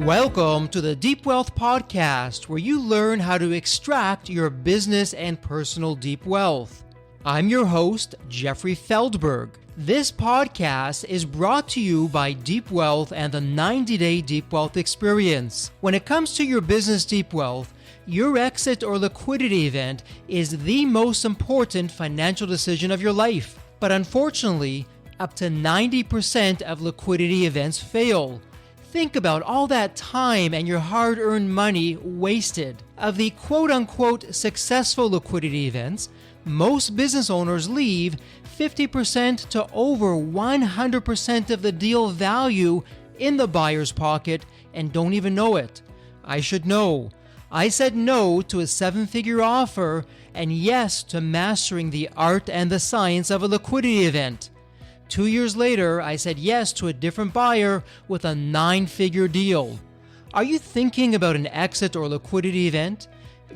Welcome to the Deep Wealth Podcast, where you learn how to extract your business and personal deep wealth. I'm your host, Jeffrey Feldberg. This podcast is brought to you by Deep Wealth and the 90-Day Deep Wealth Experience. When it comes to your business deep wealth, your exit or liquidity event is the most important financial decision of your life. But unfortunately, up to 90% of liquidity events fail. Think about all that time and your hard-earned money wasted. Of the quote-unquote successful liquidity events, most business owners leave 50% to over 100% of the deal value in the buyer's pocket and don't even know it. I should know. I said no to a seven-figure offer and yes to mastering the art and the science of a liquidity event. 2 years later, I said yes to a different buyer with a 9-figure deal. Are you thinking about an exit or liquidity event?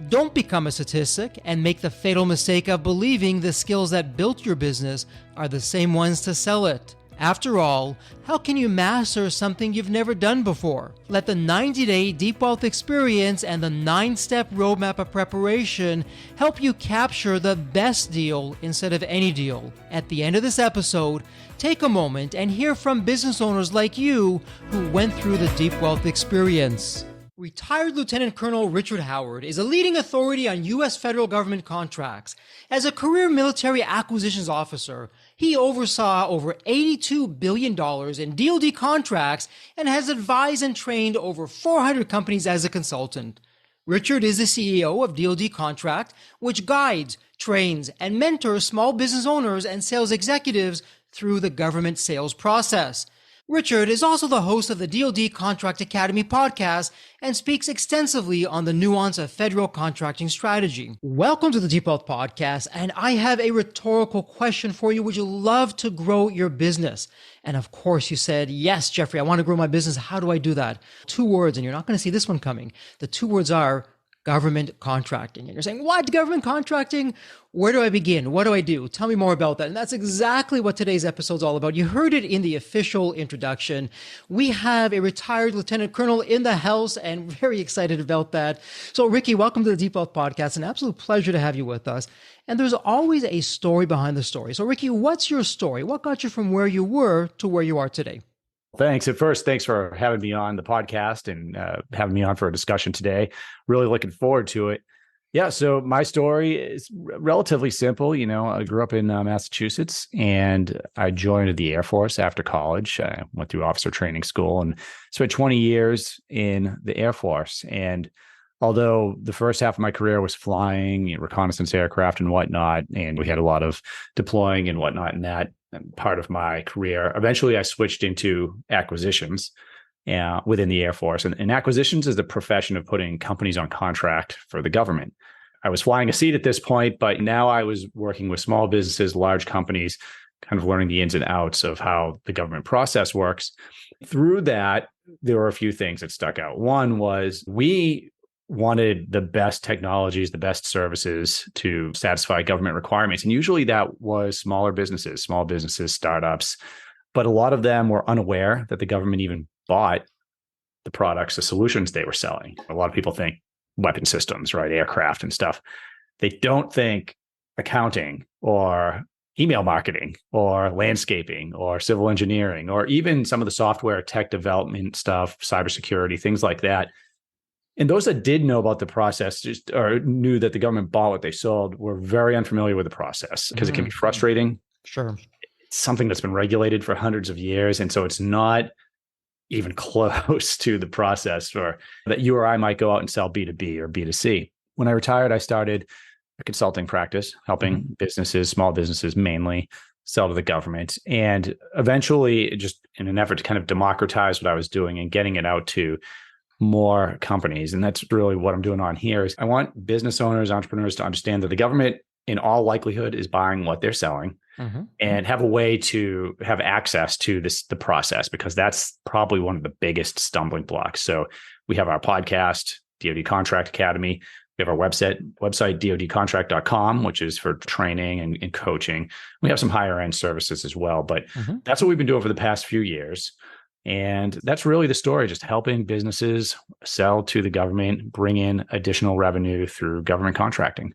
Don't become a statistic and make the fatal mistake of believing the skills that built your business are the same ones to sell it. After all, how can you master something you've never done before? Let the 90-Day Deep Wealth Experience and the 9-step roadmap of preparation help you capture the best deal instead of any deal. At the end of this episode, take a moment and hear from business owners like you who went through the Deep Wealth Experience. Retired Lieutenant Colonel Richard Howard is a leading authority on U.S. federal government contracts. As a career military acquisitions officer, he oversaw over $82 billion in DOD contracts and has advised and trained over 400 companies as a consultant. Richard is the CEO of DOD Contract, which guides, trains, and mentors small business owners and sales executives through the government sales process. Richard is also the host of the DOD Contract Academy podcast and speaks extensively on the nuance of federal contracting strategy. Welcome to the Deep Wealth Podcast, and I have a rhetorical question for you. Would you love to grow your business? And of course you said, yes, Jeffrey, I want to grow my business. How do I do that? 2 words, and you're not going to see this one coming. The 2 words are government contracting. And you're saying, what? Government contracting? Where do I begin? What do I do? Tell me more about that. And that's exactly what today's episode is all about. You heard it in the official introduction. We have a retired lieutenant colonel in the house and very excited about that. So Ricky, welcome to the Deep Wealth Podcast. An absolute pleasure to have you with us. And there's always a story behind the story. So Ricky, what's your story? What got you from where you were to where you are today? Thanks. At first, thanks for having me on the podcast and having me on for a discussion today. Really looking forward to it. Yeah, so my story is relatively simple. You know, I grew up in Massachusetts and I joined the Air Force after college. I went through officer training school and spent 20 years in the Air Force. And although the first half of my career was flying reconnaissance aircraft and whatnot, and we had a lot of deploying and whatnot in that part of my career, eventually I switched into acquisitions within the Air Force. And acquisitions is the profession of putting companies on contract for the government. I was flying a seat at this point, but now I was working with small businesses, large companies, kind of learning the ins and outs of how the government process works. Through that, there were a few things that stuck out. One was we wanted the best technologies, the best services to satisfy government requirements. And usually that was small businesses, startups, but a lot of them were unaware that the government even bought the products, the solutions they were selling. A lot of people think weapon systems, right? Aircraft and stuff. They don't think accounting or email marketing or landscaping or civil engineering, or even some of the software tech development stuff, cybersecurity, things like that. And those that did know about the process or knew that the government bought what they sold were very unfamiliar with the process because it can be frustrating. Sure. It's something that's been regulated for hundreds of years. And so it's not even close to the process for that you or I might go out and sell B2B or B2C. When I retired, I started a consulting practice, helping businesses, small businesses mainly, sell to the government. And eventually, just in an effort to kind of democratize what I was doing and getting it out to more companies. And that's really what I'm doing on here is I want business owners, entrepreneurs to understand that the government in all likelihood is buying what they're selling and have a way to have access to the process, because that's probably one of the biggest stumbling blocks. So we have our podcast, DOD Contract Academy. We have our website, dodcontract.com, which is for training and coaching. We have some higher end services as well, but that's what we've been doing for the past few years. And that's really the story, just helping businesses sell to the government, bring in additional revenue through government contracting.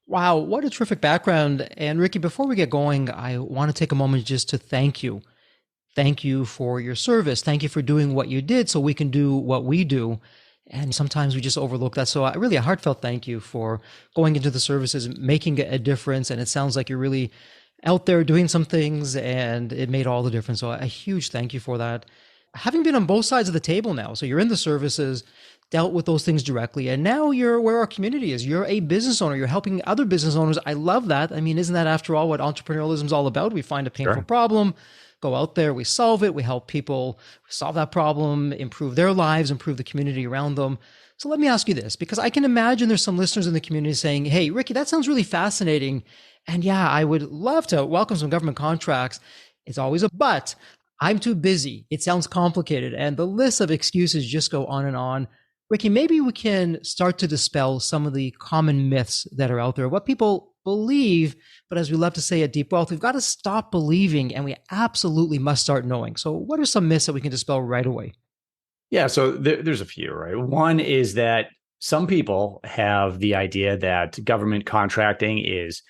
Wow, what a terrific background. And Ricky, before we get going, I want to take a moment just to thank you. Thank you for your service. Thank you for doing what you did so we can do what we do. And sometimes we just overlook that. So really a heartfelt thank you for going into the services, making a difference. And it sounds like you're really out there doing some things and it made all the difference. So a huge thank you for that. Having been on both sides of the table now, so you're in the services, dealt with those things directly, and now you're where our community is. You're a business owner. You're helping other business owners. I love that. I mean, isn't that after all what entrepreneurialism is all about? We find a painful problem, go out there, we solve it, we help people solve that problem, improve their lives, improve the community around them. So let me ask you this, because I can imagine there's some listeners in the community saying, hey, Ricky, that sounds really fascinating. And yeah, I would love to welcome some government contracts. It's always a but. I'm too busy. It sounds complicated. And the list of excuses just go on and on. Ricky, maybe we can start to dispel some of the common myths that are out there, what people believe. But as we love to say at Deep Wealth, we've got to stop believing and we absolutely must start knowing. So what are some myths that we can dispel right away? Yeah, so there's a few, right? One is that some people have the idea that government contracting is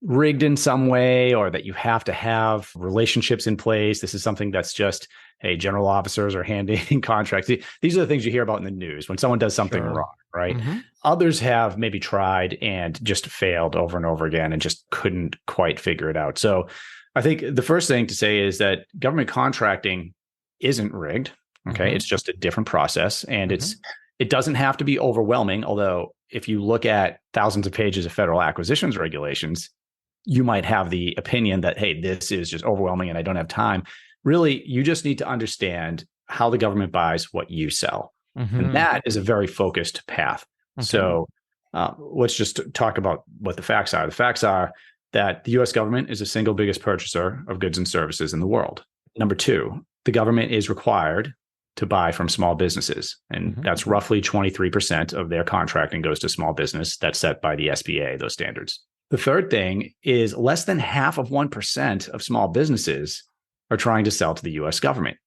rigged in some way, or that you have to have relationships in place. This is something that's just, hey, general officers are handing contracts. These are the things you hear about in the news when someone does something wrong, right? Mm-hmm. Others have maybe tried and just failed over and over again and just couldn't quite figure it out. So I think the first thing to say is that government contracting isn't rigged. Okay. Mm-hmm. It's just a different process, and it doesn't have to be overwhelming. Although if you look at thousands of pages of federal acquisitions regulations, you might have the opinion that, hey, this is just overwhelming and I don't have time. Really, you just need to understand how the government buys what you sell. Mm-hmm. And that is a very focused path. Okay. So let's just talk about what the facts are. The facts are that the US government is the single biggest purchaser of goods and services in the world. Number two, the government is required to buy from small businesses. And that's roughly 23% of their contracting goes to small business. That's set by the SBA, those standards. The third thing is less than half of 1% of small businesses are trying to sell to the US government.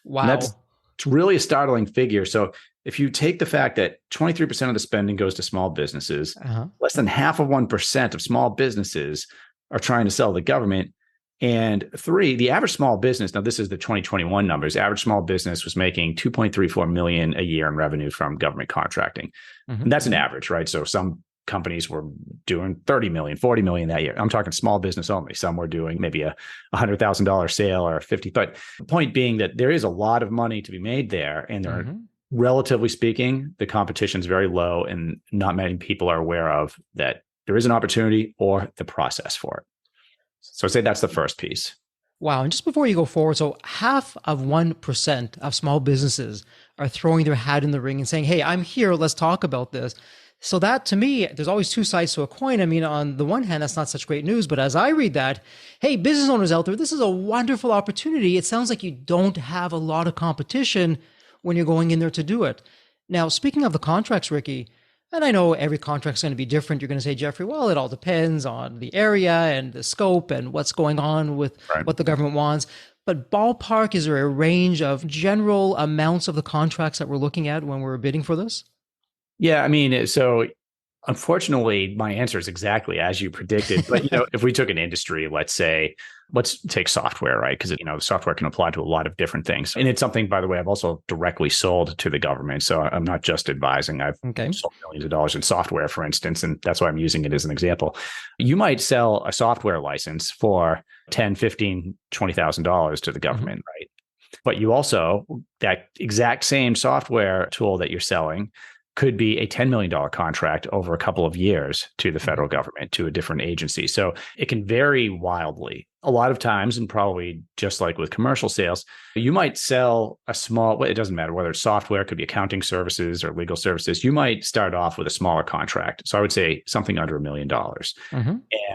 Wow. And it's really a startling figure. So if you take the fact that 23% of the spending goes to small businesses, less than half of 1% of small businesses are trying to sell to the government. And three, the average small business, now this is the 2021 numbers, average small business was making 2.34 million a year in revenue from government contracting. And that's an average, right? So some companies were doing 30 million, 40 million that year. I'm talking small business only. Some were doing maybe a $100,000 sale or 50. But the point being that there is a lot of money to be made there. And there are, relatively speaking, the competition is very low and not many people are aware of that there is an opportunity or the process for it. So I'd say that's the first piece. Wow. And just before you go forward, so half of 1% of small businesses are throwing their hat in the ring and saying, hey, I'm here. Let's talk about this. So that, to me, there's always two sides to a coin. I mean, on the one hand, that's not such great news. But as I read that, hey, business owners out there, this is a wonderful opportunity. It sounds like you don't have a lot of competition when you're going in there to do it. Now, speaking of the contracts, Ricky, and I know every contract's going to be different. You're going to say, Jeffrey, well, it all depends on the area and the scope and what's going on with what the government wants. But ballpark, is there a range of general amounts of the contracts that we're looking at when we're bidding for this? Yeah, I mean, so unfortunately, my answer is exactly as you predicted. But, if we took an industry, let's take software, right? Because, the software can apply to a lot of different things. And it's something, by the way, I've also directly sold to the government. So I'm not just advising. I've sold millions of dollars in software, for instance, and that's why I'm using it as an example. You might sell a software license for $10,000, $15,000, $20,000 to the government, right? But you also, that exact same software tool that you're selling could be a $10 million contract over a couple of years to the federal government, to a different agency. So it can vary wildly. A lot of times, and probably just like with commercial sales, you might sell a small, it doesn't matter whether it's software, it could be accounting services or legal services. You might start off with a smaller contract. So I would say something under $1 million.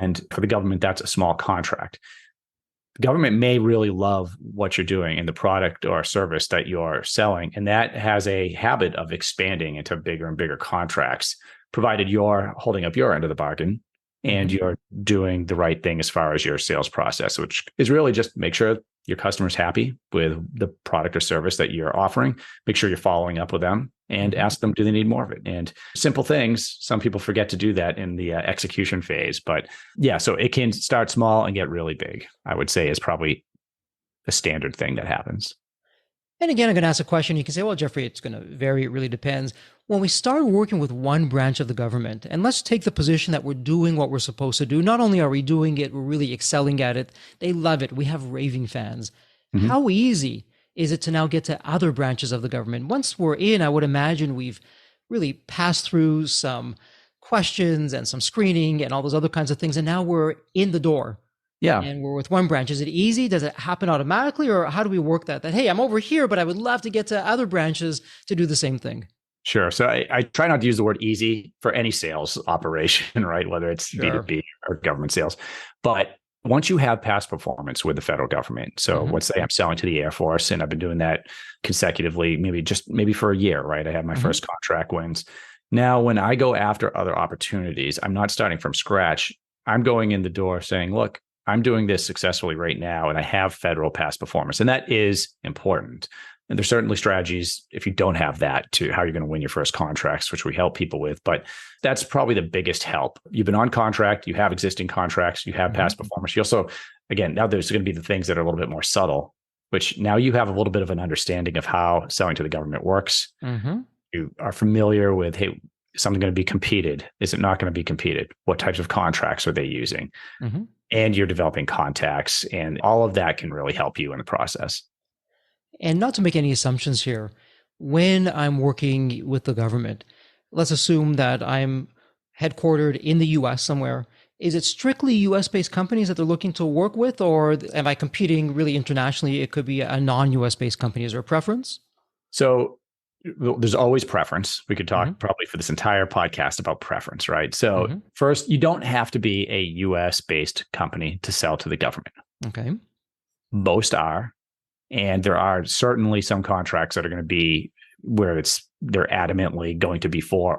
And for the government, that's a small contract. The government may really love what you're doing and the product or service that you're selling. And that has a habit of expanding into bigger and bigger contracts, provided you're holding up your end of the bargain and you're doing the right thing as far as your sales process, which is really just make sure your customer's happy with the product or service that you're offering. Make sure you're following up with them and ask them, do they need more of it? And simple things, some people forget to do that in the execution phase. But yeah, so it can start small and get really big, I would say, is probably a standard thing that happens. And again, I'm going to ask a question. You can say, well, Jeffrey, it's going to vary. It really depends. When we start working with one branch of the government, and let's take the position that we're doing what we're supposed to do. Not only are we doing it, we're really excelling at it. They love it. We have raving fans. Mm-hmm. How easy is it to now get to other branches of the government? Once we're in, I would imagine we've really passed through some questions and some screening and all those other kinds of things. And now we're in the door. Yeah. And we're with one branch. Is it easy? Does it happen automatically? Or how do we work that? That, hey, I'm over here, but I would love to get to other branches to do the same thing. Sure. So I try not to use the word easy for any sales operation, right? Whether it's B2B or government sales. But once you have past performance with the federal government, so let's say I'm selling to the Air Force and I've been doing that consecutively, maybe for a year, right? I had my first contract wins. Now, when I go after other opportunities, I'm not starting from scratch. I'm going in the door saying, look, I'm doing this successfully right now, and I have federal past performance. And that is important. And there's certainly strategies if you don't have that to how you're going to win your first contracts, which we help people with. But that's probably the biggest help. You've been on contract, you have existing contracts, you have past performance. You also, again, now there's going to be the things that are a little bit more subtle, which now you have a little bit of an understanding of how selling to the government works. You are familiar with, hey, is something going to be competed? Is it not going to be competed? What types of contracts are they using? And you're developing contacts, and all of that can really help you in the process. And not to make any assumptions here, when I'm working with the government, let's assume that I'm headquartered in the US somewhere. Is it strictly US-based companies that they're looking to work with, or am I competing really internationally? It could be a non-US based company. Is there a preference? So there's always preference. We could talk probably for this entire podcast about preference, right? So first, you don't have to be a US-based company to sell to the government. Okay. Most are. And there are certainly some contracts that are going to be where they're adamantly going to be for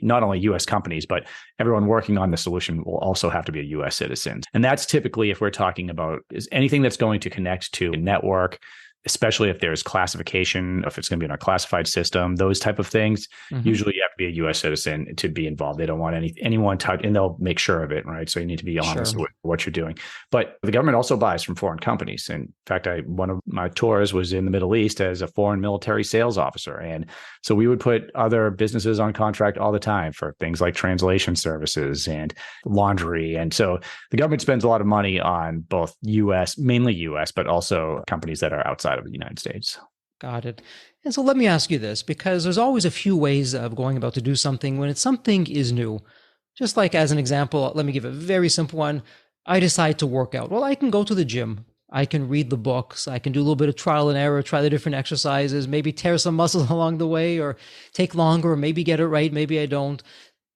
not only US companies, but everyone working on the solution will also have to be a US citizen. And that's typically, if we're talking about is anything that's going to connect to a network, especially if there's classification, if it's going to be in a classified system, those type of things. Usually you have to be a US citizen to be involved. They don't want anyone touch, and they'll make sure of it, right? So you need to be honest with what you're doing. But the government also buys from foreign companies. And in fact, one of my tours was in the Middle East as a foreign military sales officer. And so we would put other businesses on contract all the time for things like translation services and laundry. And so the government spends a lot of money on both mainly US, but also companies that are outside of the United States. Got it. And so let me ask you this, because there's always a few ways of going about to do something when something is new. Just like as an example, let me give a very simple one. I decide to work out. Well, I can go to the gym. I can read the books. I can do a little bit of trial and error, try the different exercises, maybe tear some muscles along the way, or take longer, or maybe get it right, maybe I don't.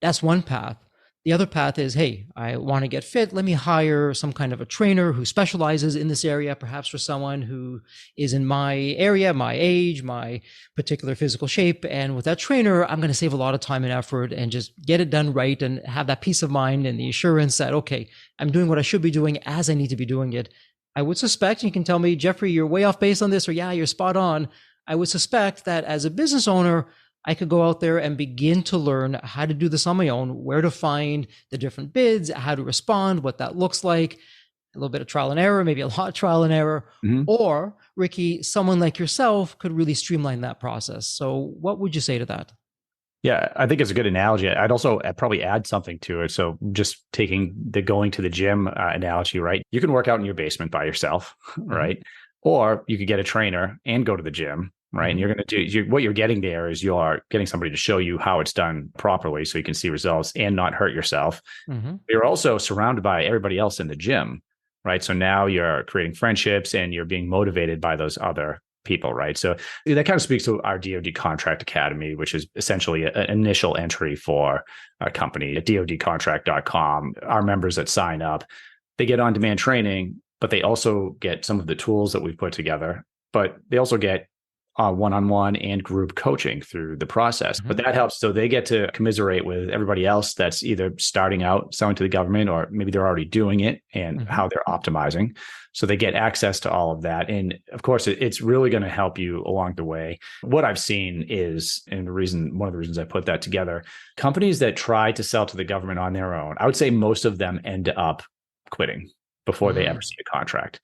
That's one path. The other path is, hey, I want to get fit. Let me hire some kind of a trainer who specializes in this area, perhaps for someone who is in my area, my age, my particular physical shape. And with that trainer, I'm going to save a lot of time and effort and just get it done right and have that peace of mind and the assurance that, okay, I'm doing what I should be doing as I need to be doing it. I would suspect, you can tell me, Jeffrey, you're way off base on this, or yeah, you're spot on. I would suspect that as a business owner, I could go out there and begin to learn how to do this on my own, where to find the different bids, how to respond, what that looks like, a little bit of trial and error, maybe a lot of trial and error. Or, Ricky, someone like yourself could really streamline that process. So what would you say to that? Yeah, I think it's a good analogy. I'd also probably add something to it. So just taking the going to the gym analogy, right? You can work out in your basement by yourself, right? Or you could get a trainer and go to the gym. Right. And you're going to do what you're getting there is you're getting somebody to show you how it's done properly so you can see results and not hurt yourself. You're also surrounded by everybody else in the gym. Right. So now you're creating friendships and you're being motivated by those other people. Right. So that kind of speaks to our DOD Contract Academy, which is essentially an initial entry for a company at dodcontract.com. Our members that sign up, they get on-demand training, but they also get some of the tools that we've put together, but they also get one-on-one and group coaching through the process. But that helps. So they get to commiserate with everybody else that's either starting out selling to the government, or maybe they're already doing it and how they're optimizing. So they get access to all of that. And of course, it's really going to help you along the way. What I've seen is, and one of the reasons I put that together, companies that try to sell to the government on their own, I would say most of them end up quitting before they ever see a contract.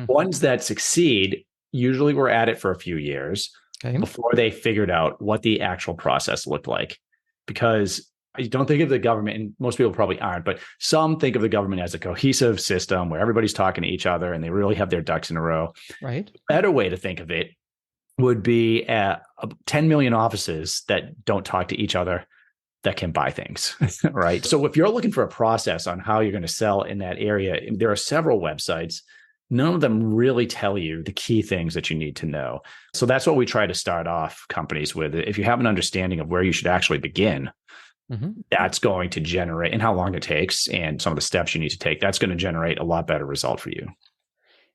Ones that succeed usually were at it for a few years before they figured out what the actual process looked like. Because I don't think of the government, and most people probably aren't, but some think of the government as a cohesive system where everybody's talking to each other and they really have their ducks in a row. Right. A better way to think of it would be 10 million offices that don't talk to each other that can buy things, right? So if you're looking for a process on how you're going to sell in that area, there are several websites. None of them really tell you the key things that you need to know. So that's what we try to start off companies with. If you have an understanding of where you should actually begin, that's going to generate, and how long it takes and some of the steps you need to take, that's going to generate a lot better result for you.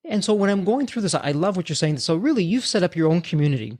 And so when I'm going through this, I love what you're saying. So really, you've set up your own community.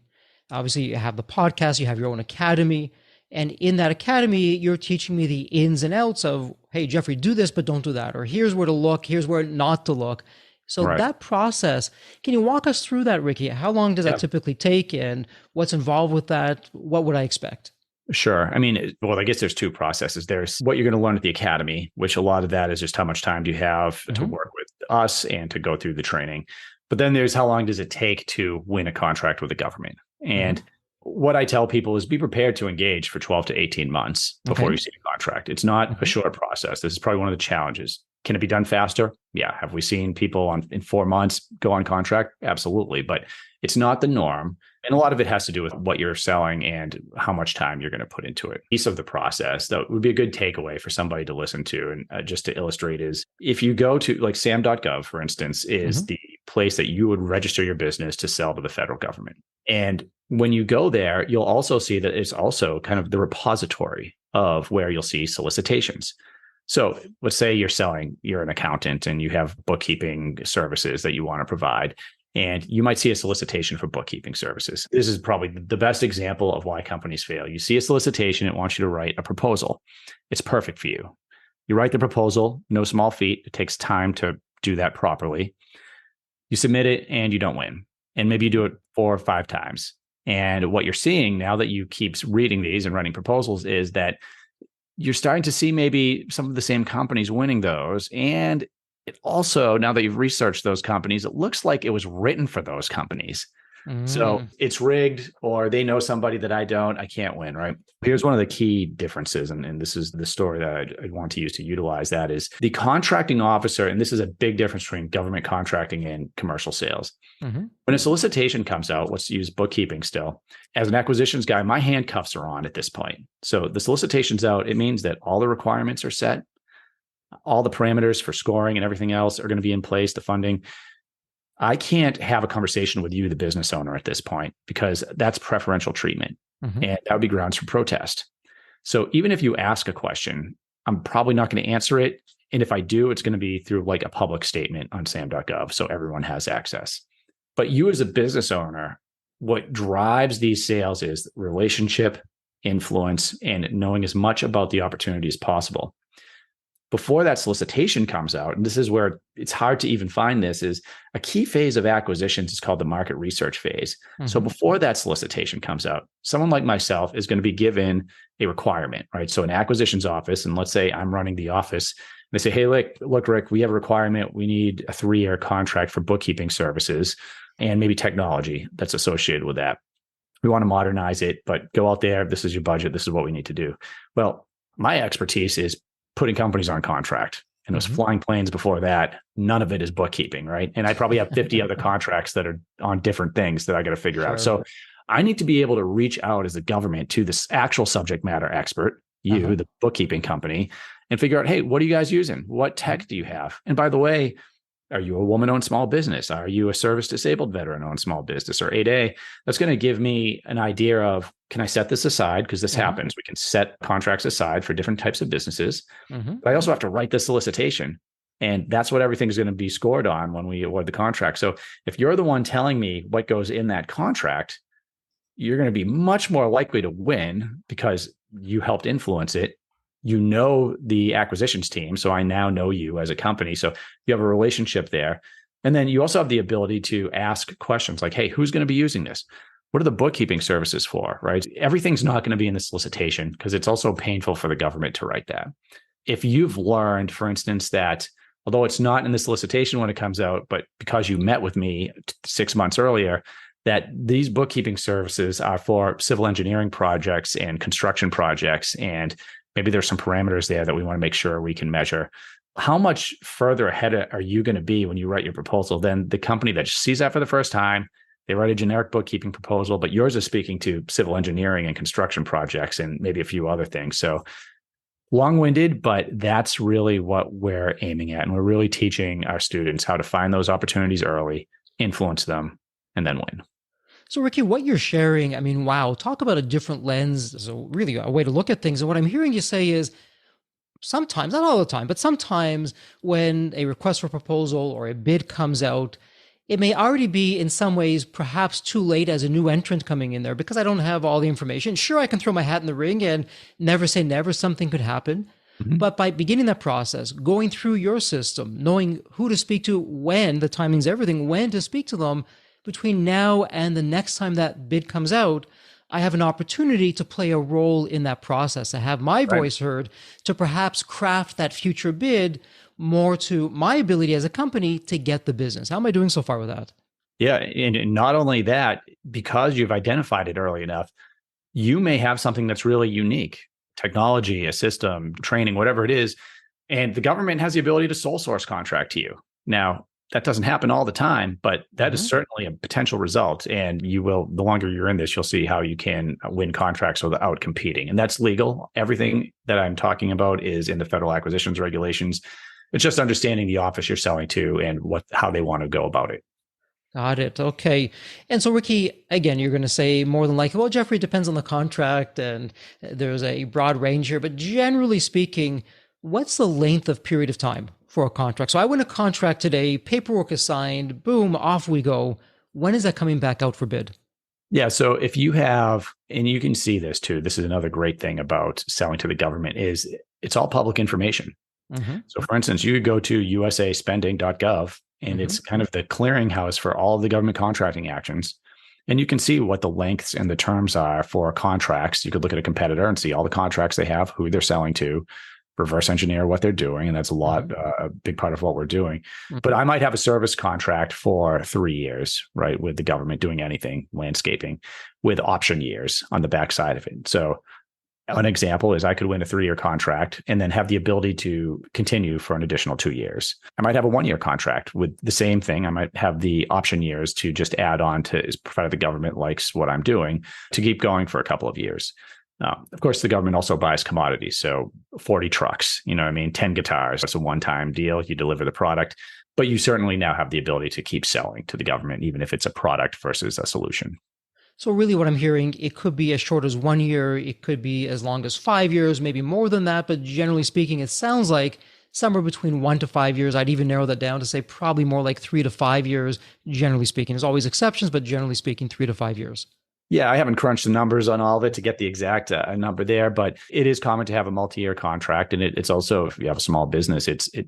Obviously, you have the podcast, you have your own academy. And in that academy, you're teaching me the ins and outs of, hey, Jeffrey, do this, but don't do that. Or here's where to look, here's where not to look. So that process, can you walk us through that, Ricky? How long does that typically take, and what's involved with that? What would I expect? Sure. I mean, well, I guess there's two processes. There's what you're going to learn at the academy, which a lot of that is just how much time do you have to work with us and to go through the training. But then there's how long does it take to win a contract with the government? And what I tell people is be prepared to engage for 12 to 18 months before you see a contract. It's not a short process. This is probably one of the challenges. Can it be done faster? Yeah. Have we seen people in 4 months go on contract? Absolutely. But it's not the norm. And a lot of it has to do with what you're selling and how much time you're going to put into it. Piece of the process that would be a good takeaway for somebody to listen to. And just to illustrate is if you go to like sam.gov, for instance, is the place that you would register your business to sell to the federal government. And when you go there, you'll also see that it's also kind of the repository of where you'll see solicitations. So let's say you're an accountant and you have bookkeeping services that you want to provide, and you might see a solicitation for bookkeeping services. This is probably the best example of why companies fail. You see a solicitation, it wants you to write a proposal. It's perfect for you. You write the proposal, no small feat. It takes time to do that properly. You submit it and you don't win. And maybe you do it 4 or 5 times. And what you're seeing now that you keep reading these and running proposals is that you're starting to see maybe some of the same companies winning those. And it also, now that you've researched those companies, it looks like it was written for those companies. So it's rigged, or they know somebody that I don't, I can't win, right? Here's one of the key differences, and this is the story that I'd want to use to utilize that, is the contracting officer, and this is a big difference between government contracting and commercial sales. When a solicitation comes out, let's use bookkeeping still. As an acquisitions guy, my handcuffs are on at this point. So the solicitation's out, it means that all the requirements are set, all the parameters for scoring and everything else are going to be in place, the funding. I can't have a conversation with you, the business owner, at this point, because that's preferential treatment. And that would be grounds for protest. So even if you ask a question, I'm probably not going to answer it. And if I do, it's going to be through like a public statement on sam.gov. So everyone has access. But you as a business owner, what drives these sales is relationship, influence, and knowing as much about the opportunity as possible. Before that solicitation comes out, and this is where it's hard to even find this, is a key phase of acquisitions is called the market research phase. So before that solicitation comes out, someone like myself is going to be given a requirement, right? So an acquisitions office, and let's say I'm running the office, they say, hey, look, Rick, we have a requirement. We need a 3-year contract for bookkeeping services and maybe technology that's associated with that. We want to modernize it, but go out there. This is your budget. This is what we need to do. Well, my expertise is putting companies on contract. And those flying planes before that, none of it is bookkeeping, right? And I probably have 50 other contracts that are on different things that I got to figure out. So I need to be able to reach out as a government to this actual subject matter expert, you, the bookkeeping company, and figure out, hey, what are you guys using? What tech do you have? And by the way, are you a woman-owned small business? Are you a service-disabled veteran-owned small business, or 8A? That's going to give me an idea of, can I set this aside? Because this happens. We can set contracts aside for different types of businesses. But I also have to write the solicitation. And that's what everything's going to be scored on when we award the contract. So if you're the one telling me what goes in that contract, you're going to be much more likely to win because you helped influence it. You know the acquisitions team. So I now know you as a company. So you have a relationship there. And then you also have the ability to ask questions like, hey, who's going to be using this? What are the bookkeeping services for, right? Everything's not going to be in the solicitation because it's also painful for the government to write that. If you've learned, for instance, that although it's not in the solicitation when it comes out, but because you met with me 6 months earlier, that these bookkeeping services are for civil engineering projects and construction projects, and maybe there's some parameters there that we want to make sure we can measure. How much further ahead are you going to be when you write your proposal than the company that sees that for the first time? They write a generic bookkeeping proposal, but yours is speaking to civil engineering and construction projects and maybe a few other things. So long-winded, but that's really what we're aiming at. And we're really teaching our students how to find those opportunities early, influence them, and then win. So Ricky, what you're sharing, I mean, wow, talk about a different lens. So really a way to look at things. And what I'm hearing you say is sometimes, not all the time, but sometimes when a request for proposal or a bid comes out, it may already be in some ways perhaps too late as a new entrant coming in there because I don't have all the information. Sure, I can throw my hat in the ring and never say never, something could happen. Mm-hmm. But by beginning that process, going through your system, knowing who to speak to, when, the timing's everything, when to speak to them, between now and the next time that bid comes out, I have an opportunity to play a role in that process, to have my voice heard, to perhaps craft that future bid more to my ability as a company to get the business. How am I doing so far with that? Yeah. And not only that, because you've identified it early enough, you may have something that's really unique, technology, a system, training, whatever it is. And the government has the ability to sole source contract to you. Now, that doesn't happen all the time, but that is certainly a potential result. And you will, the longer you're in this, you'll see how you can win contracts without competing. And that's legal. Everything that I'm talking about is in the federal acquisitions regulations. It's just understanding the office you're selling to and how they want to go about it. Got it. Okay. And so, Ricky, again, you're going to say more than likely, well, Jeffrey, it depends on the contract and there's a broad range here. But generally speaking, what's the length of period of time for a contract? So I win a contract today, paperwork is signed, boom, off we go. When is that coming back out for bid? Yeah. So if you have, and you can see this too, this is another great thing about selling to the government is it's all public information. Mm-hmm. So for instance, you could go to usaspending.gov and it's kind of the clearinghouse for all of the government contracting actions. And you can see what the lengths and the terms are for contracts. You could look at a competitor and see all the contracts they have, who they're selling to, reverse engineer what they're doing. And that's a big part of what we're doing. Mm-hmm. But I might have a service contract for 3 years, right? With the government doing anything, landscaping, with option years on the backside of it. So an example is I could win a 3-year contract and then have the ability to continue for an additional 2 years. I might have a 1-year contract with the same thing. I might have the option years to just add on to, provided the government likes what I'm doing, to keep going for a couple of years. Of course, the government also buys commodities. So 40 trucks, 10 guitars. It's a one-time deal. You deliver the product, but you certainly now have the ability to keep selling to the government, even if it's a product versus a solution. So really what I'm hearing, it could be as short as 1 year. It could be as long as 5 years, maybe more than that. But generally speaking, it sounds like somewhere between 1 to 5 years. I'd even narrow that down to say probably more like 3 to 5 years, generally speaking. There's always exceptions, but generally speaking, 3 to 5 years. Yeah, I haven't crunched the numbers on all of it to get the exact number there, but it is common to have a multi-year contract. And it's also, if you have a small business,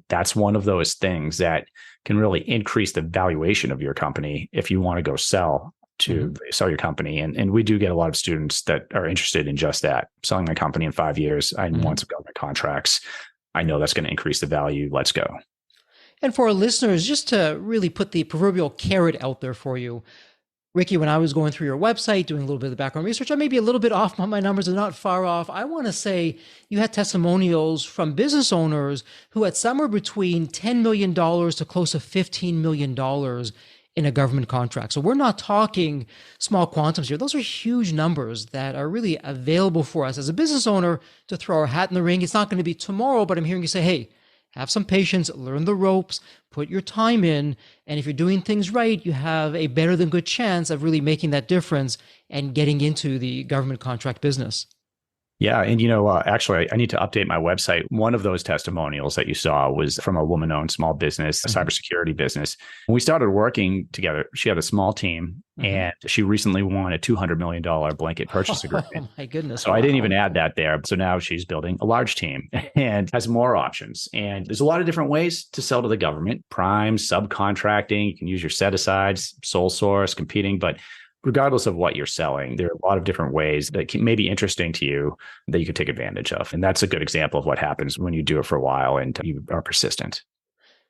that's one of those things that can really increase the valuation of your company if you want to go sell your company. And we do get a lot of students that are interested in just that. Selling my company in 5 years. I want some government contracts. I know that's going to increase the value. Let's go. And for our listeners, just to really put the proverbial carrot out there for you, Ricky, when I was going through your website, doing a little bit of the background research, I may be a little bit off on my numbers and not far off. I want to say you had testimonials from business owners who had somewhere between $10 million to close to $15 million in a government contract. So we're not talking small quantums here. Those are huge numbers that are really available for us as a business owner to throw our hat in the ring. It's not going to be tomorrow, but I'm hearing you say, hey, have some patience, learn the ropes, put your time in. And if you're doing things right, you have a better than good chance of really making that difference and getting into the government contract business. Yeah. And, actually, I need to update my website. One of those testimonials that you saw was from a woman owned small business, a cybersecurity business. When we started working together, she had a small team and she recently won a $200 million blanket purchase agreement. Oh my goodness. So I didn't even add that there. So now she's building a large team and has more options. And there's a lot of different ways to sell to the government: prime, subcontracting. You can use your set asides, sole source, competing. But regardless of what you're selling, there are a lot of different ways that may be interesting to you that you could take advantage of. And that's a good example of what happens when you do it for a while and you are persistent.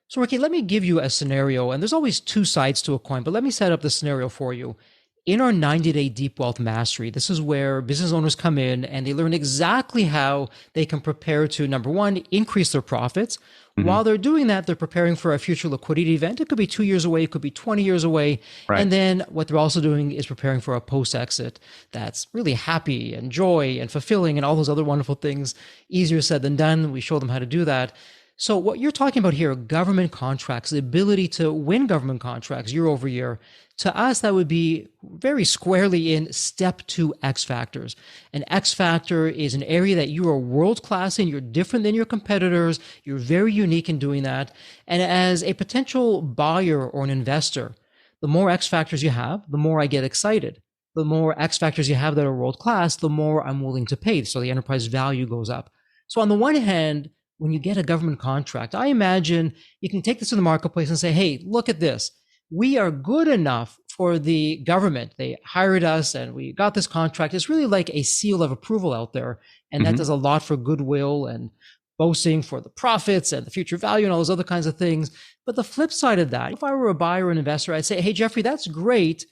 So, Ricky, let me give you a scenario, and there's always two sides to a coin, but let me set up the scenario for you. In our 90-day Deep Wealth Mastery, this is where business owners come in and they learn exactly how they can prepare to, number one, increase their profits. While they're doing that, they're preparing for a future liquidity event. It could be 2 years away, it could be 20 years away. Right. And then what they're also doing is preparing for a post-exit that's really happy and joy and fulfilling and all those other wonderful things. Easier said than done. We show them how to do that. So what you're talking about here, government contracts, the ability to win government contracts year over year, to us, that would be very squarely in step 2 X factors. An X factor is an area that you are world-class in. You're different than your competitors. You're very unique in doing that. And as a potential buyer or an investor, the more X factors you have, the more I get excited. The more X factors you have that are world-class, the more I'm willing to pay. So the enterprise value goes up. So on the one hand, when you get a government contract, I imagine you can take this to the marketplace and say, hey, look at this. We are good enough for the government. They hired us and we got this contract. It's really like a seal of approval out there. And that does a lot for goodwill and boasting for the profits and the future value and all those other kinds of things. But the flip side of that, if I were a buyer or an investor, I'd say, hey, Jeffrey, that's great.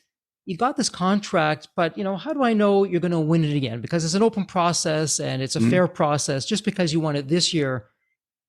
You got this contract, but how do I know you're going to win it again? Because it's an open process and it's a fair process. Just because you won it this year,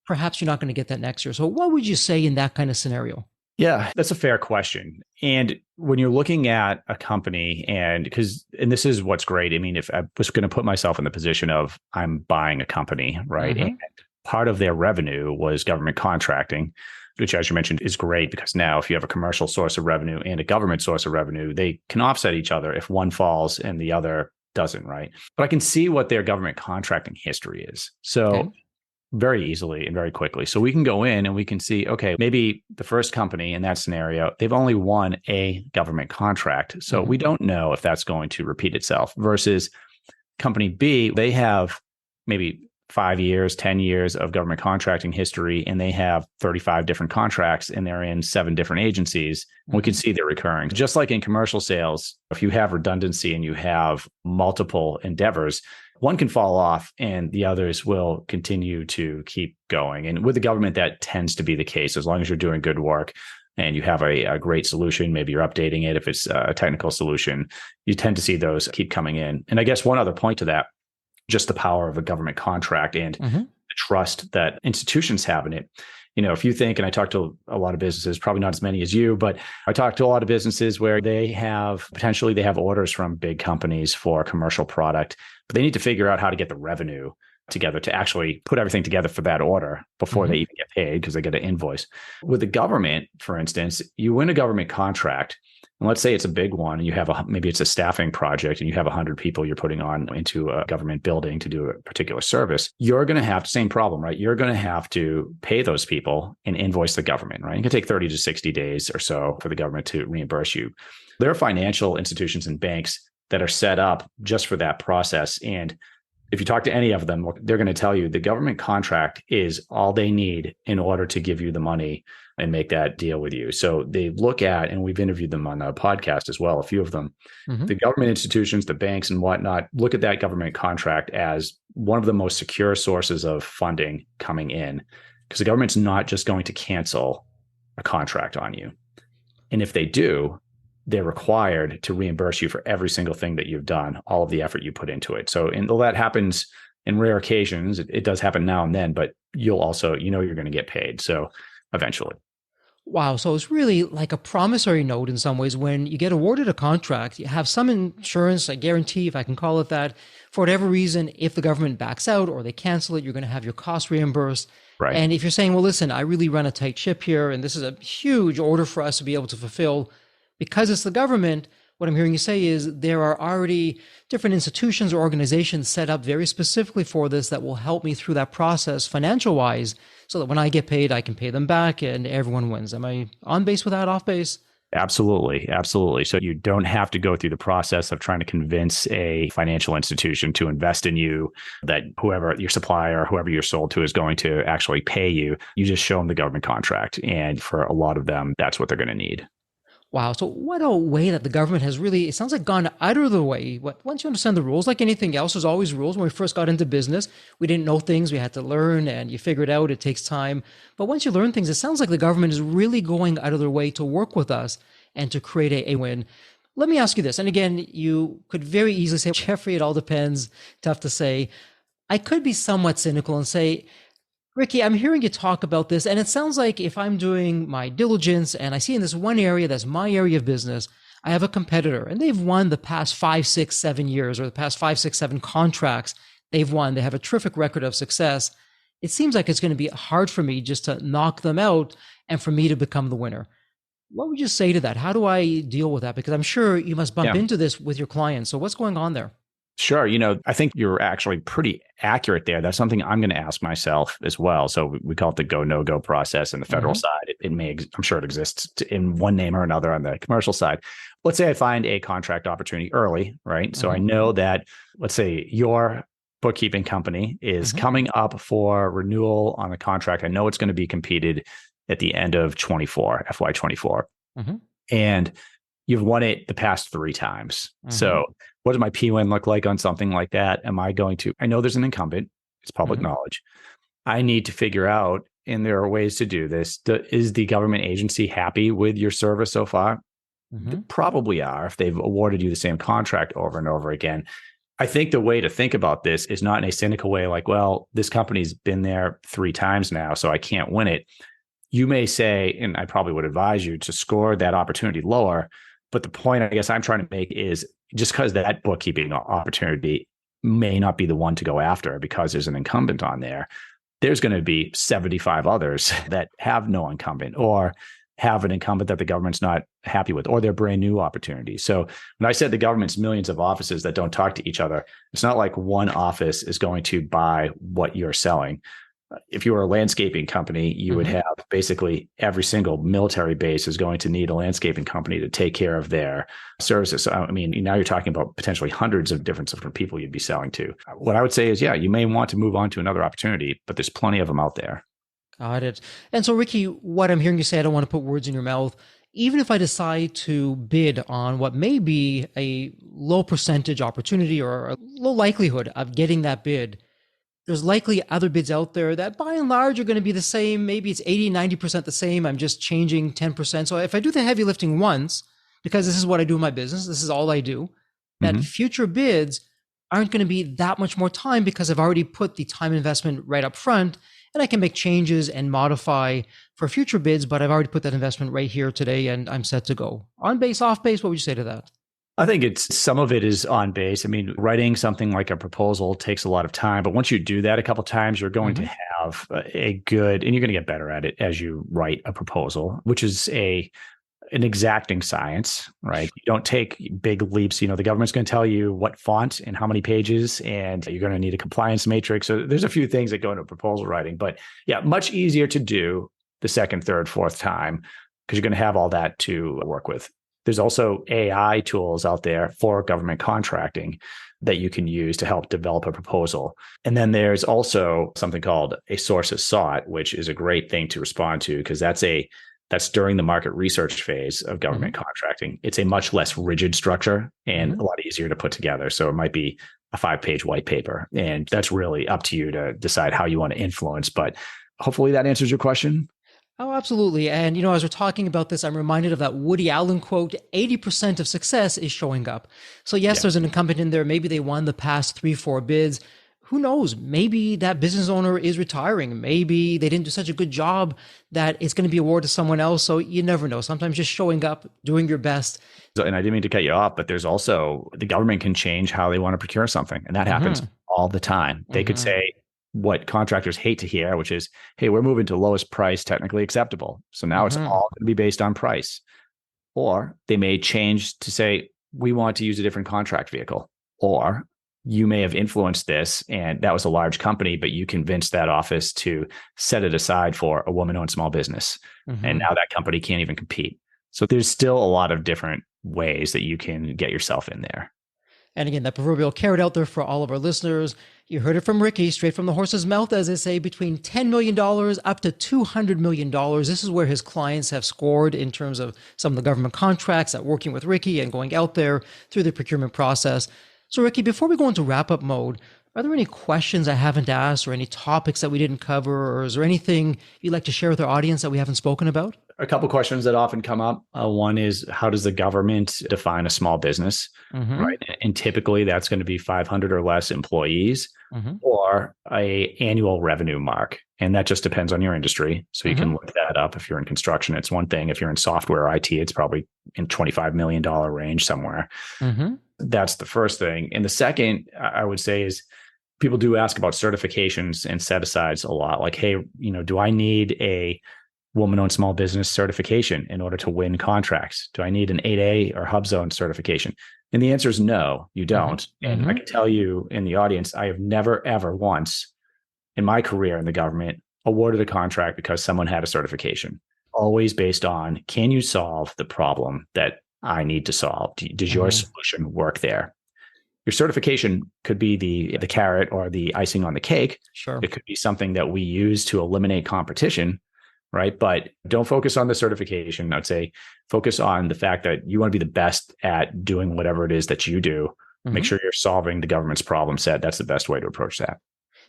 perhaps you're not going to get that next year. So what would you say in that kind of scenario? Yeah, that's a fair question. And when you're looking at a company and this is what's great. I mean, if I was going to put myself in the position of I'm buying a company, right? And part of their revenue was government contracting, which, as you mentioned, is great because now if you have a commercial source of revenue and a government source of revenue, they can offset each other if one falls and the other doesn't, right? But I can see what their government contracting history is. So very easily and very quickly. So we can go in and we can see, okay, maybe the first company in that scenario, they've only won a government contract. So we don't know if that's going to repeat itself versus company B, they have maybe 5 years, 10 years of government contracting history, and they have 35 different contracts and they're in 7 different agencies. We can see they're recurring. Just like in commercial sales, if you have redundancy and you have multiple endeavors, one can fall off and the others will continue to keep going. And with the government, that tends to be the case. As long as you're doing good work and you have a great solution, maybe you're updating it. If it's a technical solution, you tend to see those keep coming in. And I guess one other point to that, just the power of a government contract and the trust that institutions have in it. If you think, and I talk to a lot of businesses, probably not as many as you, but I talk to a lot of businesses where they have orders from big companies for a commercial product, but they need to figure out how to get the revenue together to actually put everything together for that order before they even get paid because they get an invoice. With the government, for instance, you win a government contract, and let's say it's a big one, and you have maybe it's a staffing project, and you have 100 people you're putting on into a government building to do a particular service. You're going to have the same problem, right? You're going to have to pay those people and invoice the government, right? It can take 30 to 60 days or so for the government to reimburse you. There are financial institutions and banks that are set up just for that process. And if you talk to any of them, they're going to tell you the government contract is all they need in order to give you the money and make that deal with you. So they look at, and we've interviewed them on a podcast as well, a few of them, the government institutions, the banks and whatnot, look at that government contract as one of the most secure sources of funding coming in, because the government's not just going to cancel a contract on you. And if they do, they're required to reimburse you for every single thing that you've done, all of the effort you put into it. So, and though that happens in rare occasions, it does happen now and then, but you'll also, you're going to get paid. So eventually. Wow. So it's really like a promissory note in some ways. When you get awarded a contract, you have some insurance, a guarantee, if I can call it that, for whatever reason. If the government backs out or they cancel it, you're going to have your costs reimbursed. Right. And if you're saying, well, listen, I really run a tight ship here, and this is a huge order for us to be able to fulfill, because it's the government, what I'm hearing you say is there are already different institutions or organizations set up very specifically for this that will help me through that process financial wise, so that when I get paid, I can pay them back and everyone wins. Am I on base with that, off base? Absolutely. Absolutely. So you don't have to go through the process of trying to convince a financial institution to invest in you, that whoever your supplier or whoever you're sold to is going to actually pay you. You just show them the government contract. And for a lot of them, that's what they're going to need. Wow. So what a way that the government has really, it sounds like, gone out of the way. Once you understand the rules, like anything else, there's always rules. When we first got into business, we didn't know things. We had to learn and you figure it out. It takes time. But once you learn things, it sounds like the government is really going out of their way to work with us and to create a win. Let me ask you this. And again, you could very easily say, Jeffrey, it all depends. Tough to say. I could be somewhat cynical and say, Ricky, I'm hearing you talk about this, and it sounds like if I'm doing my diligence and I see in this one area that's my area of business, I have a competitor and they've won the past 5, 6, 7 years, or the past 5, 6, 7 contracts they've won. They have a terrific record of success. It seems like it's going to be hard for me just to knock them out and for me to become the winner. What would you say to that? How do I deal with that? Because I'm sure you must bump into this with your clients. So what's going on there? Sure. I think you're actually pretty accurate there. That's something I'm going to ask myself as well. So we call it the go, no go process in the federal side. It may, I'm sure it exists in one name or another on the commercial side. Let's say I find a contract opportunity early, right? So I know that, let's say your bookkeeping company is coming up for renewal on a contract. I know it's going to be competed at the end of FY24. And you've won it the past 3 times. So what does my P-win look like on something like that? I know there's an incumbent, it's public knowledge. I need to figure out, and there are ways to do this. Is the government agency happy with your service so far? They probably are, if they've awarded you the same contract over and over again. I think the way to think about this is not in a cynical way, like, well, this company's been there 3 times now, so I can't win it. You may say, and I probably would advise you to score that opportunity lower. But the point I guess I'm trying to make is, just because that bookkeeping opportunity may not be the one to go after because there's an incumbent on there, there's going to be 75 others that have no incumbent or have an incumbent that the government's not happy with, or they're brand new opportunities. So when I said the government's millions of offices that don't talk to each other, it's not like one office is going to buy what you're selling. If you were a landscaping company, you would have basically every single military base is going to need a landscaping company to take care of their services. So, I mean, now you're talking about potentially hundreds of different people you'd be selling to. What I would say is, yeah, you may want to move on to another opportunity, but there's plenty of them out there. Got it. And so, Ricky, what I'm hearing you say, I don't want to put words in your mouth. Even if I decide to bid on what may be a low percentage opportunity or a low likelihood of getting that bid, there's likely other bids out there that by and large are going to be the same. Maybe it's 80, 90% the same. I'm just changing 10%. So if I do the heavy lifting once, because this is what I do in my business, this is all I do, that future bids aren't going to be that much more time because I've already put the time investment right up front, and I can make changes and modify for future bids, but I've already put that investment right here today and I'm set to go. On base, off base, what would you say to that? I think some of it is on base. I mean, writing something like a proposal takes a lot of time, but once you do that a couple of times, you're going to have and you're going to get better at it as you write a proposal, which is an exacting science, right? You don't take big leaps. The government's going to tell you what font and how many pages, and you're going to need a compliance matrix. So there's a few things that go into proposal writing, but yeah, much easier to do the second, third, fourth time because you're going to have all that to work with. There's also AI tools out there for government contracting that you can use to help develop a proposal. And then there's also something called a sources sought, which is a great thing to respond to because that's during the market research phase of government contracting. It's a much less rigid structure and a lot easier to put together. So it might be a 5-page white paper, and that's really up to you to decide how you want to influence. But hopefully that answers your question. Oh, absolutely. And, as we're talking about this, I'm reminded of that Woody Allen quote, 80% of success is showing up. So yes, there's an incumbent in there. Maybe they won the past 3, 4 bids. Who knows? Maybe that business owner is retiring. Maybe they didn't do such a good job that it's going to be awarded to someone else. So you never know. Sometimes just showing up, doing your best. And I didn't mean to cut you off, but there's also the government can change how they want to procure something. And that happens all the time. They could say, what contractors hate to hear, which is, hey, we're moving to lowest price technically acceptable. So now it's all going to be based on price. Or they may change to say, we want to use a different contract vehicle. Or you may have influenced this and that was a large company, but you convinced that office to set it aside for a woman-owned small business. And now that company can't even compete. So there's still a lot of different ways that you can get yourself in there. And again, that proverbial carrot out there for all of our listeners. You heard it from Ricky, straight from the horse's mouth, as they say, between $10 million up to $200 million. This is where his clients have scored in terms of some of the government contracts that working with Ricky and going out there through the procurement process. So Ricky, before we go into wrap-up mode, are there any questions I haven't asked or any topics that we didn't cover, or is there anything you'd like to share with our audience that we haven't spoken about? A couple of questions that often come up. One is, how does the government define a small business? Right. And typically that's going to be 500 or less employees or a annual revenue mark. And that just depends on your industry. So you can look that up. If you're in construction, it's one thing. If you're in software IT, it's probably in $25 million range somewhere. That's the first thing. And the second, I would say, is people do ask about certifications and set-asides a lot. Like, hey, do I need a woman-owned small business certification in order to win contracts? Do I need an 8A or HubZone certification? And the answer is no, you don't. And I can tell you in the audience, I have never, ever once in my career in the government awarded a contract because someone had a certification. Always based on, can you solve the problem that I need to solve? Does your solution work there? Your certification could be the carrot or the icing on the cake. Sure. It could be something that we use to eliminate competition, right? But don't focus on the certification. I'd say focus on the fact that you want to be the best at doing whatever it is that you do. Make sure you're solving the government's problem set. That's the best way to approach that.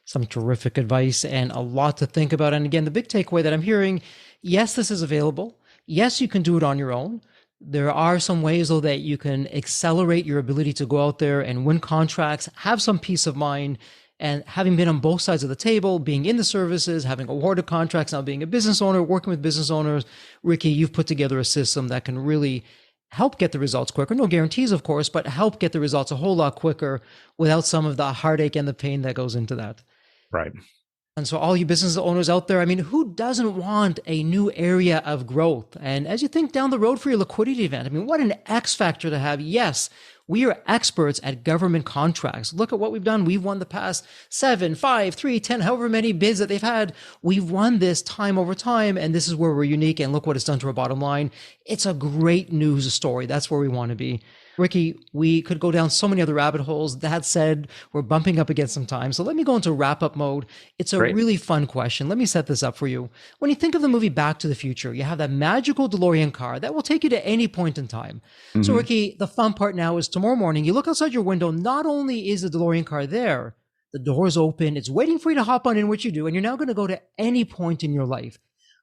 Some terrific advice and a lot to think about. And again, the big takeaway that I'm hearing, yes, this is available. Yes, you can do it on your own. There are some ways, though, that you can accelerate your ability to go out there and win contracts, have some peace of mind. And having been on both sides of the table, being in the services, having awarded contracts, now being a business owner, working with business owners, Ricky, you've put together a system that can really help get the results quicker. No guarantees, of course, but help get the results a whole lot quicker without some of the heartache and the pain that goes into that. Right. And so all you business owners out there, I mean, who doesn't want a new area of growth? And as you think down the road for your liquidity event, I mean, what an X factor to have. Yes, we are experts at government contracts. Look at what we've done. We've won the past 7, 5, 3, 10, however many bids that they've had. We've won this time over time. And this is where we're unique. And look what it's done to our bottom line. It's a great news story. That's where we want to be. Ricky, we could go down so many other rabbit holes. That said, we're bumping up against some time. So let me go into wrap-up mode. It's a really fun question. Let me set this up for you. When you think of the movie Back to the Future, you have that magical DeLorean car that will take you to any point in time. So Ricky, the fun part now is tomorrow morning, you look outside your window, not only is the DeLorean car there, the door's open, it's waiting for you to hop on in, which you do, and you're now going to go to any point in your life.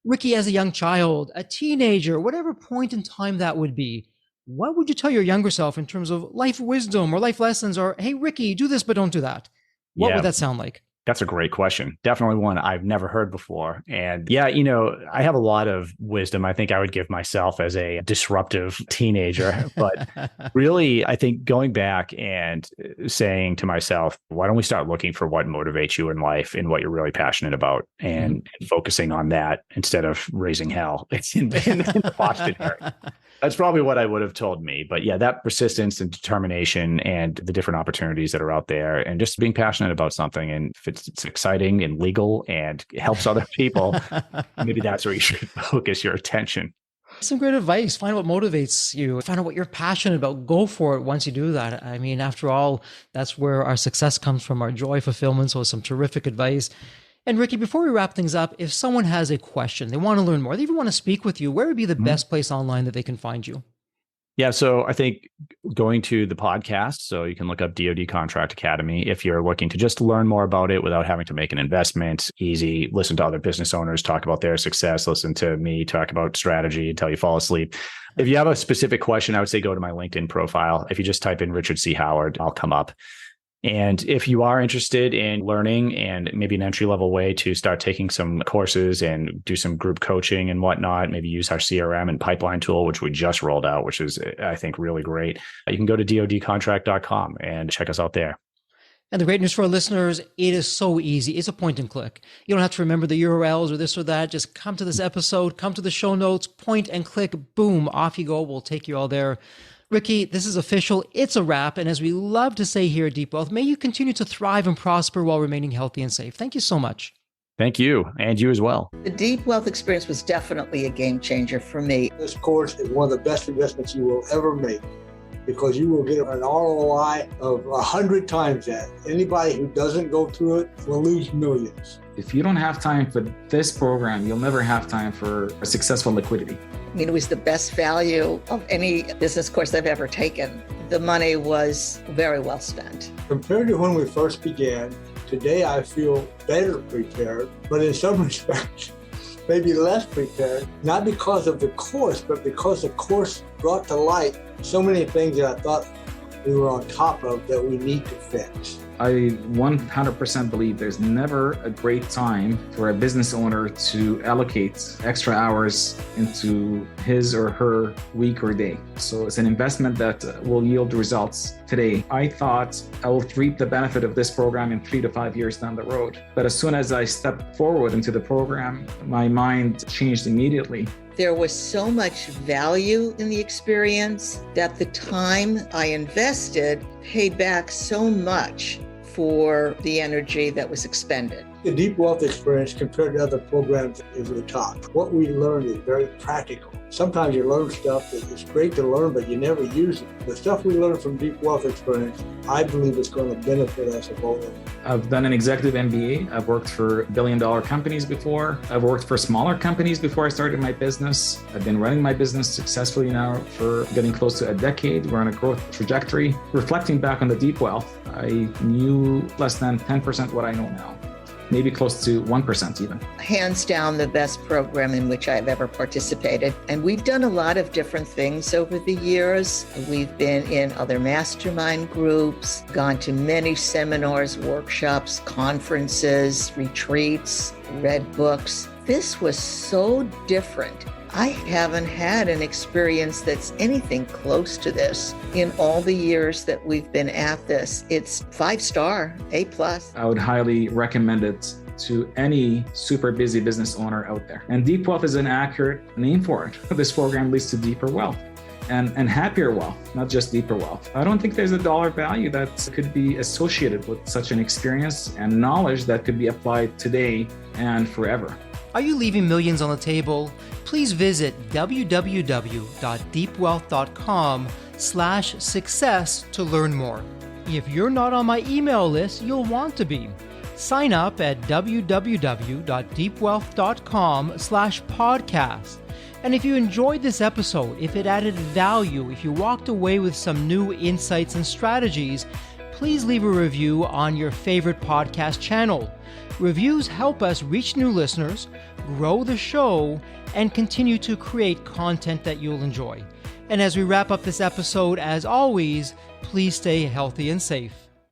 Ricky, as a young child, a teenager, whatever point in time that would be, what would you tell your younger self in terms of life wisdom or life lessons, or, hey, Ricky, do this, but don't do that? What would that sound like? That's a great question. Definitely one I've never heard before. And yeah, I have a lot of wisdom I think I would give myself as a disruptive teenager. But really, I think going back and saying to myself, why don't we start looking for what motivates you in life and what you're really passionate about and focusing on that instead of raising hell in the Boston area. That's probably what I would have told me. But yeah, that persistence and determination and the different opportunities that are out there and just being passionate about something. And if it's exciting and legal and helps other people, maybe that's where you should focus your attention. Some great advice. Find what motivates you. Find out what you're passionate about. Go for it once you do that. I mean, after all, that's where our success comes from, our joy, fulfillment. So some terrific advice. And Ricky, before we wrap things up, if someone has a question, they want to learn more, they even want to speak with you, where would be the best place online that they can find you? Yeah, so I think going to the podcast, so you can look up DOD Contract Academy if you're looking to just learn more about it without having to make an investment. Easy, listen to other business owners talk about their success, listen to me talk about strategy until you fall asleep. If you have a specific question, I would say go to my LinkedIn profile. If you just type in Richard C. Howard, I'll come up. And if you are interested in learning and maybe an entry-level way to start taking some courses and do some group coaching and whatnot, maybe use our CRM and pipeline tool, which we just rolled out, which is, I think, really great. You can go to dodcontract.com and check us out there. And the great news for our listeners, it is so easy. It's a point and click. You don't have to remember the URLs or this or that. Just come to this episode, come to the show notes, point and click, boom, off you go. We'll take you all there. Ricky, this is official. It's a wrap. And as we love to say here at Deep Wealth, may you continue to thrive and prosper while remaining healthy and safe. Thank you so much. Thank you, and you as well. The Deep Wealth experience was definitely a game changer for me. This course is one of the best investments you will ever make because you will get an ROI of 100 times that. Anybody who doesn't go through it will lose millions. If you don't have time for this program, you'll never have time for a successful liquidity. I mean, it was the best value of any business course I've ever taken. The money was very well spent. Compared to when we first began, today I feel better prepared, but in some respects, maybe less prepared, not because of the course, but because the course brought to light so many things that I thought we were on top of that we need to fix. I 100% believe there's never a great time for a business owner to allocate extra hours into his or her week or day. So it's an investment that will yield results today. I thought I will reap the benefit of this program in 3 to 5 years down the road. But as soon as I stepped forward into the program, my mind changed immediately. There was so much value in the experience that the time I invested paid back so much for the energy that was expended. The Deep Wealth experience compared to other programs is the top. What we learned is very practical. Sometimes you learn stuff that is great to learn, but you never use it. The stuff we learned from Deep Wealth experience, I believe is going to benefit us both. I've done an executive MBA. I've worked for billion-dollar companies before. I've worked for smaller companies before I started my business. I've been running my business successfully now for getting close to a decade. We're on a growth trajectory. Reflecting back on the Deep Wealth, I knew less than 10% what I know now. Maybe close to 1% even. Hands down, the best program in which I've ever participated. And we've done a lot of different things over the years. We've been in other mastermind groups, gone to many seminars, workshops, conferences, retreats, read books. This was so different. I haven't had an experience that's anything close to this in all the years that we've been at this. It's 5-star, A+. I would highly recommend it to any super busy business owner out there. And Deep Wealth is an accurate name for it. This program leads to deeper wealth and happier wealth, not just deeper wealth. I don't think there's a dollar value that could be associated with such an experience and knowledge that could be applied today and forever. Are you leaving millions on the table? Please visit www.deepwealth.com/success to learn more. If you're not on my email list, you'll want to be. Sign up at www.deepwealth.com/podcast. And if you enjoyed this episode, if it added value, if you walked away with some new insights and strategies, please leave a review on your favorite podcast channel. Reviews help us reach new listeners, grow the show, and continue to create content that you'll enjoy. And as we wrap up this episode, as always, please stay healthy and safe.